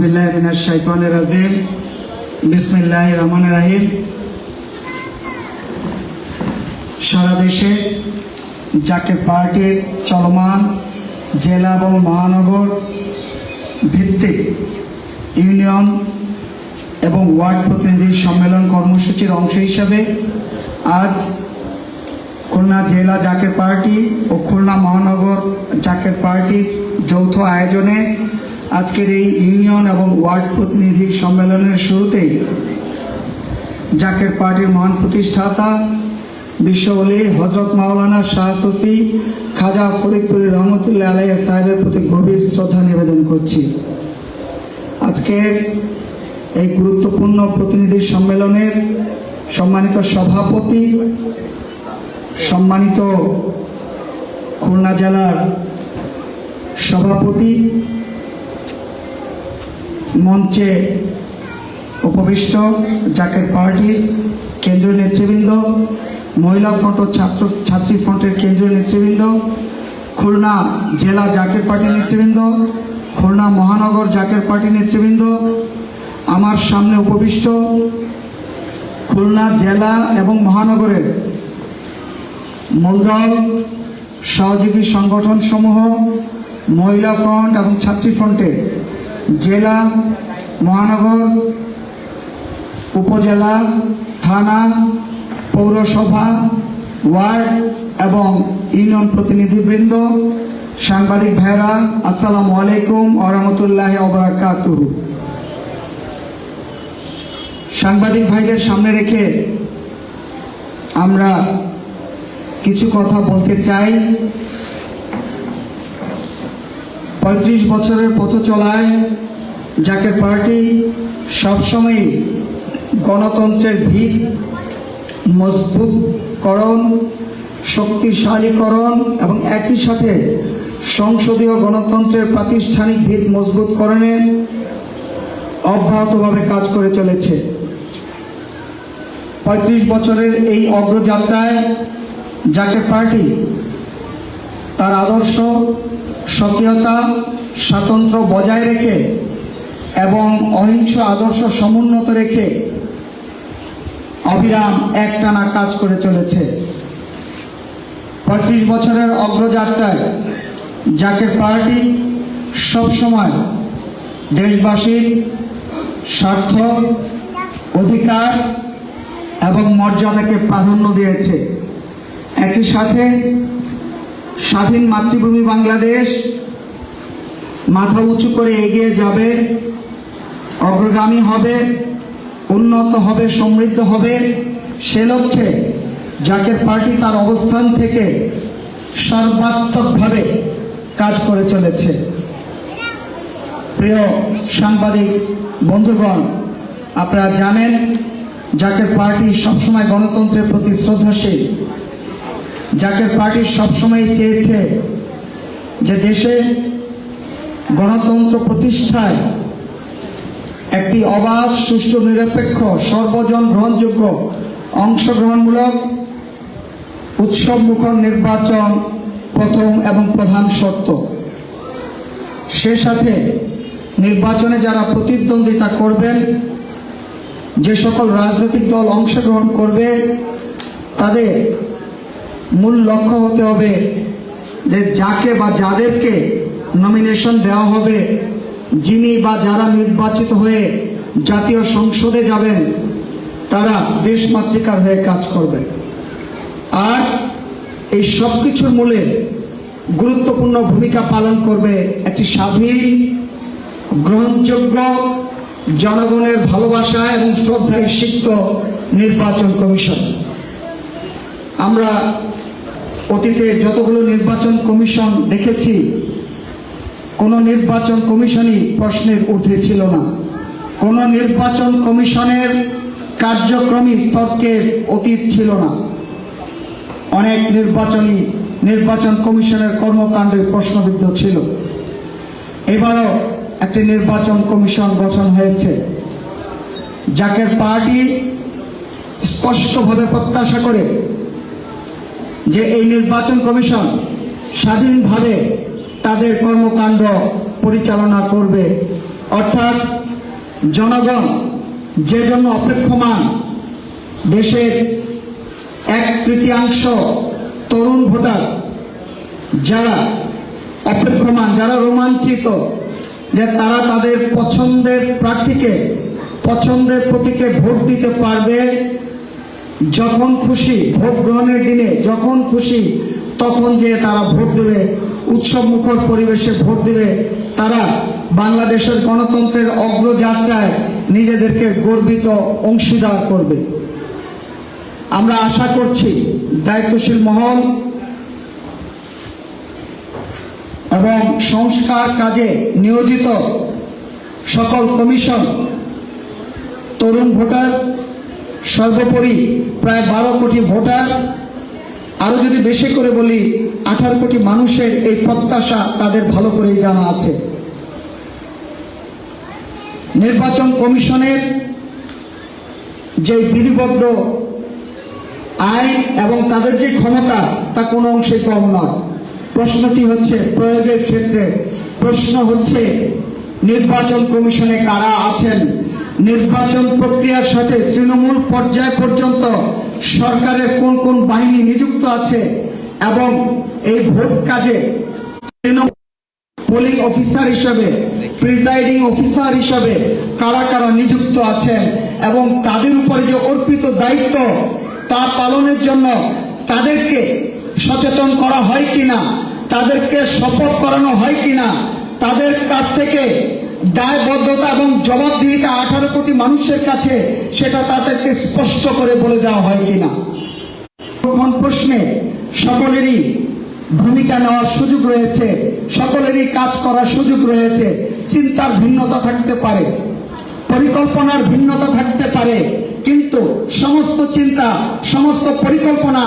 बिल्लाहि मिनाश शाइतानिर रजीम बिस्मिल्लाहिर रहमानिर रहीम। सारा देशे जाके पार्टिर चलमान জেলা এবং মহানগর ভিত্তিক ইউনিয়ন এবং ওয়ার্ড প্রতিনিধি সম্মেলন কর্মসূচির অংশ হিসাবে আজ খুলনা জেলা জাকের পার্টি ও খুলনা মহানগর জাকের পার্টির যৌথ আয়োজনে আজকের এই ইউনিয়ন এবং ওয়ার্ড প্রতিনিধি সম্মেলনের শুরুতেই জাকের পার্টির মহান প্রতিষ্ঠাতা বিশ্বওলি হযরত মাওলানা শাহ সুফি খাজা ফরিদপুরি রহমতুল্লাহ আলাইহি সাহেবের প্রতি গভীর শ্রদ্ধা নিবেদন করছি। আজকের এই গুরুত্বপূর্ণ প্রতিনিধি সম্মেলনের সম্মানিত সভাপতি, সম্মানিত খুলনা জেলার সভাপতি, মঞ্চে উপবিষ্ট জাকের পার্টির কেন্দ্রীয় নেতৃবৃন্দ, মহিলা ফ্রন্ট ও ছাত্রী ফ্রন্টের কেন্দ্রীয় নেতৃবৃন্দ, খুলনা জেলা জাকের পার্টির নেতৃবৃন্দ, খুলনা মহানগর জাকের পার্টির নেতৃবৃন্দ, আমার সামনে উপবিষ্ট খুলনা জেলা এবং মহানগরের মূলদল সহযোগী সংগঠন সমূহ, মহিলা ফ্রন্ট এবং ছাত্রী ফ্রন্টে জেলা, মহানগর, উপজেলা, থানা, পৌরসভা, ওয়ার্ড এবং ইউনিয়ন প্রতিনিধিবৃন্দ, সাংবাদিক ভাইরা, আসসালামু আলাইকুম ওয়া রাহমাতুল্লাহি ওয়া বারাকাতুহু। সাংবাদিক ভাইদের সামনে রেখে আমরা কিছু কথা বলতে চাই। ৩৫ বছরের পথ চলায় জাকের পার্টি সবসময় গণতন্ত্রের ভিত মজবুতকরণ, শক্তিশালীকরণ এবং একই সাথে সংসদীয় গণতন্ত্রের প্রাতিষ্ঠানিক ভিত মজবুতকরণে অব্যাহতভাবে কাজ করে চলেছে। ৩৫ বছরের এই অগ্রযাত্রায় জাকের পার্টি তার আদর্শ, স্বকীয়তা, স্বাতন্ত্র্য বজায় রেখে এবং অহিংস আদর্শ সমুন্নত রেখে অবিরাম একটানা কাজ করে চলেছে। ৩৫ বছরের অগ্রযাত্রায় জাকের পার্টি সবসময় দেশবাসীর স্বার্থ, অধিকার এবং মর্যাদাকে প্রাধান্য দিয়েছে। একই সাথে স্বাধীন মাতৃভূমি বাংলাদেশ মাথা উঁচু করে এগিয়ে যাবে, অগ্রগামী হবে, উন্নত হবে, সমৃদ্ধ হবে, সে লক্ষ্যে জাকের পার্টি তার অবস্থান থেকে সর্বাত্মকভাবে কাজ করে চলেছে। প্রিয় সাংবাদিক বন্ধুগণ, আপনারা জানেন জাকের পার্টি সবসময় গণতন্ত্রের প্রতি শ্রদ্ধাশীল। জাকের পার্টি সবসময় চেয়েছে যে দেশে গণতন্ত্র প্রতিষ্ঠায় একটি অবাধ, সুষ্ঠু, নিরপেক্ষ, সর্বজন গ্রহণযোগ্য, অংশগ্রহণমূলক, উৎসবমুখর নির্বাচন প্রথম এবং প্রধান শর্ত। সে সাথে নির্বাচনে যারা প্রতিদ্বন্দ্বিতা করবেন, যে সকল রাজনৈতিক দল অংশগ্রহণ করবে, তাদের মূল লক্ষ্য হতে হবে যে যাকে বা যাদেরকে নমিনেশন দেওয়া হবে, যিনি বা যারা নির্বাচিত হয়ে জাতীয় সংসদে যাবেন, তারা দেশমাতৃকার হয়ে কাজ করবেন। আর এই সব কিছুর মূলে গুরুত্বপূর্ণ ভূমিকা পালন করবে একটি স্বাধীন, গ্রহণযোগ্য, জনগণের ভালোবাসা এবং শ্রদ্ধায় সিক্ত নির্বাচন কমিশন। আমরা অতীতে যতগুলো নির্বাচন কমিশন দেখেছি, কোনো নির্বাচন কমিশনই প্রশ্নের ঊর্ধ্বে ছিল না। কোনো নির্বাচন কমিশনের কার্যক্রমই তর্কের অতীত ছিল না। অনেক নির্বাচন কমিশনের কর্মকাণ্ডে প্রশ্নবিদ্ধ ছিল। এবারও একটি নির্বাচন কমিশন গঠন হয়েছে। জাকের পার্টি স্পষ্টভাবে প্রত্যাশা করে যে এই নির্বাচন কমিশন স্বাধীনভাবে তাদের কর্মকাণ্ড পরিচালনা করবে, অর্থাৎ জনগণ যে জন্য অপেক্ষমান, দেশের 1/3 তরুণ ভোটার যারা অপেক্ষমান, যারা রোমাঞ্চিত যে তারা তাদের পছন্দের প্রার্থীকে, পছন্দের প্রতীকে ভোট দিতে পারবে যখন খুশি, ভোট গ্রহণের দিনে যখন খুশি তখন যে তারা ভোট দেবে, উৎসব মুখর পরিবেশে ভোট দেবে, তারা বাংলাদেশের গণতন্ত্রের অগ্রযাত্রায় নিজেদেরকে গর্বিত অংশীদার করবে। আমরা আশা করছি দায়িত্বশীল মহল এবং সংস্কার কাজে নিয়োজিত সকল কমিশন, তরুণ ভোটার, সর্বোপরি প্রায় 12 কোটি ভোটার, আরো যদি বেশি করে বলি 18 কোটি মানুষের এই প্রত্যাশা তাদের ভালো করেই জানা আছে। নির্বাচন কমিশনের যে বিধিবদ্ধ আইন এবং তাদের যে ক্ষমতা তা কোনো অংশে কম নয়। প্রশ্নটি হচ্ছে প্রয়োগের ক্ষেত্রে, প্রশ্ন হচ্ছে নির্বাচন কমিশনে কারা আছেন, নির্বাচন প্রক্রিয়ার সাথে তৃণমূল পর্যায় পর্যন্ত সরকারের কোন কোন বাহিনী নিযুক্ত আছে এবং এই ভোট কাজে পোলিং অফিসার হিসাবে, প্রিজাইডিং অফিসার হিসাবে কারা কারা নিযুক্ত আছেন এবং তাদের উপরে যে অর্পিত দায়িত্ব তা পালনের জন্য তাদেরকে সচেতন করা হয় কিনা, তাদেরকে শপথ করানো হয় কিনা, তাদের কাছ থেকে দায়বদ্ধতা এবং জবাবদিহিতা 18 কোটি মানুষের কাছে সেটা তাদেরকে স্পষ্ট করে বলে দেওয়া হয় কিনা। কোন প্রশ্নে সকলেরই ভূমিকা নেওয়ার সুযোগ রয়েছে, সকলেরই কাজ করার সুযোগ রয়েছে। চিন্তার ভিন্নতা থাকতে পারে, পরিকল্পনার ভিন্নতা থাকতে পারে, কিন্তু সমস্ত চিন্তা, সমস্ত পরিকল্পনা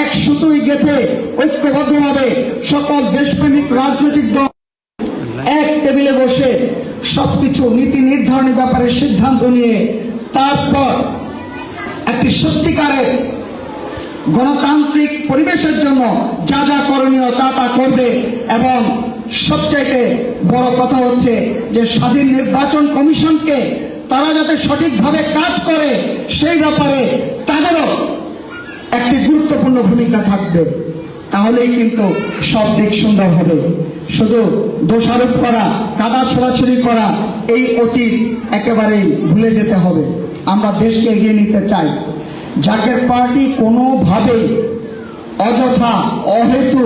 এক সুতোয় গেঁথে ঐক্যবদ্ধভাবে সকল দেশপ্রেমিক রাজনৈতিক দল এক টেবিলে বসে সবকিছু নীতি নির্ধারণের ব্যাপারে সিদ্ধান্ত নিয়ে তারপর একটি সত্যিকারের গণতান্ত্রিক পরিবেশের জন্য যা যা করণীয় তা তা করবে। এবং সবচাইতে বড় কথা হচ্ছে যে স্বাধীন নির্বাচন কমিশনকে তারা যাতে সঠিকভাবে কাজ করে সেই ব্যাপারে তাদেরও একটি গুরুত্বপূর্ণ ভূমিকা থাকবে। তাহলেই কিন্তু সব দিক সুন্দর হবে। শুধু দোষারোপ করা, কাদা ছোড়াছুড়ি করা এই অতীত একেবারেই ভুলে যেতে হবে। আমরা দেশকে এগিয়ে নিতে চাই। জাকের পার্টি কোনোভাবেই অযথা অহেতু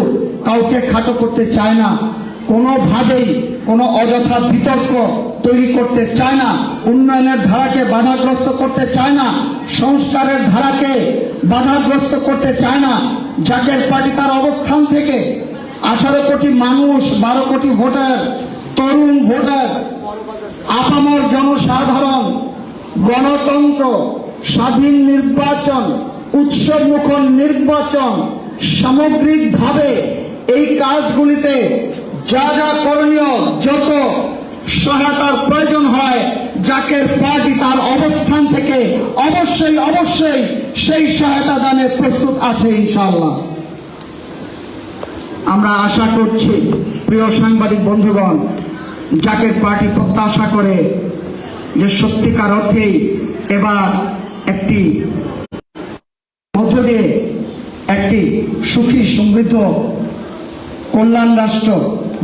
কাউকে খাটো করতে চায় না, কোনোভাবেই কোনো অযথা বিতর্ক তৈরি করতে চায় না, উন্নয়নের ধারাকে বাধাগ্রস্ত করতে চায় না, সংস্কারের ধারাকে বাধাগ্রস্ত করতে চায় না। জাকের পার্টি তার অবস্থান থেকে 18 কোটি মানুষ, 12 কোটি ভোটার, তরুণ ভোটার, আপামর জনসাধারণ, গণতন্ত্র, স্বাধীন নির্বাচন, উৎসবমুখর নির্বাচন, সামগ্রিকভাবে এই কাজগুলিতে যা যা করণীয়, যত সহায়তার প্রয়োজন হয় জাকের পার্টি তার অবস্থান থেকে অবশ্যই অবশ্যই সেই সহায়তা দানে প্রস্তুত আছে ইনশাআল্লাহ। আমরা আশা করছি প্রিয় সাংবাদিক বন্ধুগণ, জাকের পার্টি প্রত্যাশা করে যে সত্যিকার অর্থেই এবার একটি মধ্য দিয়ে একটি সুখী সমৃদ্ধ কল্যাণ রাষ্ট্র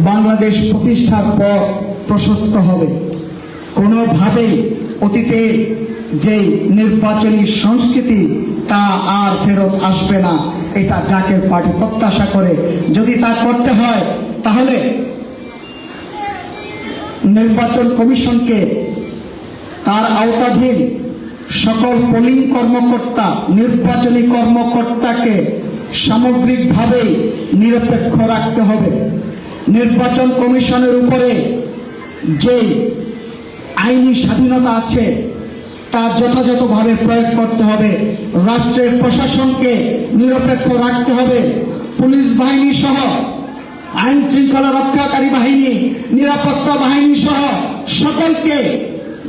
বাংলাদেশ প্রতিষ্ঠার পর প্রশস্ত হবে। কোনোভাবেই অতীতের যে নির্বাচনী সংস্কৃতি তা আর ফেরত আসবে না, এটা জাকের পার্টি প্রত্যাশা করে। যদি তা করতে হয় তাহলে নির্বাচন কমিশনকে, তার আওতাধীন সকল পোলিং কর্মকর্তা, নির্বাচনী কর্মকর্তাকে সামগ্রিকভাবে নিরপেক্ষ রাখতে হবে। নির্বাচন কমিশনের উপরে যে আইনি স্বাধীনতা আছে তা যথাযথভাবে প্রয়োগ করতে হবে। রাষ্ট্রের প্রশাসনকে নিরপেক্ষ রাখতে হবে। পুলিশ বাহিনী সহ, আইন শৃঙ্খলা রক্ষাকারী বাহিনী, নিরাপত্তা বাহিনী সহ সকলকে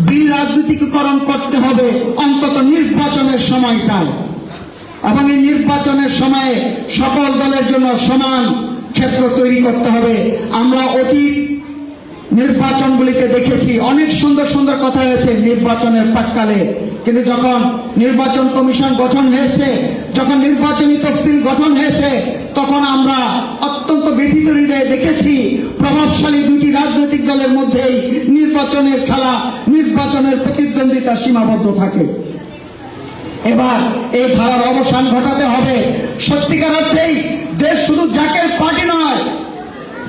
বিরাজনীতিকরণ করতে হবে অন্তত নির্বাচনের সময়টায়। এবং এই নির্বাচনের সময়ে সকল দলের জন্য সমান ক্ষেত্র তৈরি করতে হবে। আমরা অতীত নির্বাচনগুলিতে দেখেছি অনেক সুন্দর সুন্দর কথা হয়েছে নির্বাচনের প্রাক্কালে, কিন্তু যখন নির্বাচন কমিশন গঠন হয়েছে, যখন নির্বাচনী তফসিল গঠন হয়েছে, তখন আমরা অত্যন্ত ব্যথিত হৃদয়ে দেখেছি প্রভাবশালী দুটি রাজনৈতিক দলের মধ্যেই নির্বাচনের খেলা, নির্বাচনের প্রতিদ্বন্দ্বিতা সীমাবদ্ধ থাকে। এবার এই ধারার অবসান ঘটাতে হবে। সত্যিকার অর্থেই দেশ শুধু জাকের পার্টি নয়,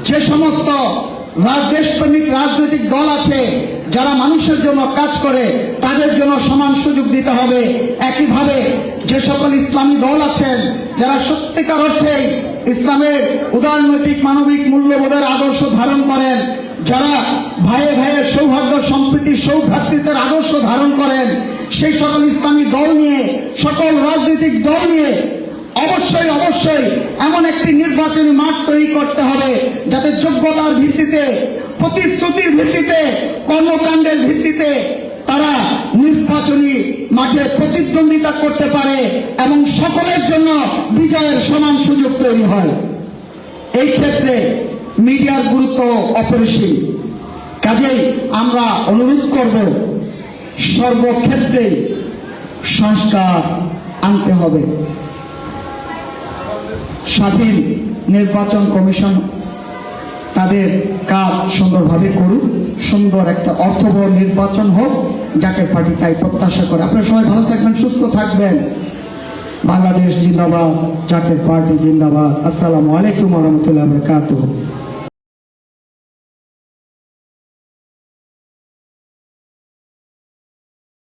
যে সমস্ত দেশপ্রেমিক রাজনৈতিক দল আছে যারা মানুষের জন্য কাজ করে তাদের জন্য সমান সুযোগ দিতে হবে। একইভাবে যে সকল ইসলামী দল আছেন যারা সত্যিকার অর্থেই ইসলামের উদারনৈতিক মানবিক মূল্যবোধের আদর্শ ধারণ করেন, যারা ভাইয়ে ভাইয়ে সৌহার্দ্য সম্প্রীতি সৌভ্রাতৃত্বের আদর্শ ধারণ করেন, সেই সকল ইসলামী দল নিয়ে, সকল রাজনৈতিক দল নিয়ে অবশ্যই অবশ্যই এমন একটি নির্বাচনী মাঠ তৈরি করতে হবে যাতে যোগ্যতার ভিত্তিতে, প্রতিশ্রুতির ভিত্তিতে, কর্মকাণ্ডের ভিত্তিতে তারা নির্বাচনী মাঠে প্রতিদ্বন্দ্বিতা করতে পারে এবং সকলের জন্য বিজয়ের সমান সুযোগ তৈরি হয়। এই ক্ষেত্রে মিডিয়ার গুরুত্ব অপরিসীম। কাজেই আমরা অনুরোধ করব সর্বক্ষেত্রে সংস্কার আনতে হবে। স্বাধীন নির্বাচন কমিশন তাদের কাজ সুন্দরভাবে করুক, সুন্দর একটা অর্থবহ নির্বাচন হোক, জাকের পার্টি তাই প্রত্যাশা করে। আপনারা সবাই ভালো থাকবেন, সুস্থ থাকবেন। বাংলাদেশ জিন্দাবাদ, জাকের পার্টি জিন্দাবাদ। আসসালামু আলাইকুম ওয়া রাহমাতুল্লাহি ওয়া বারাকাতুহু।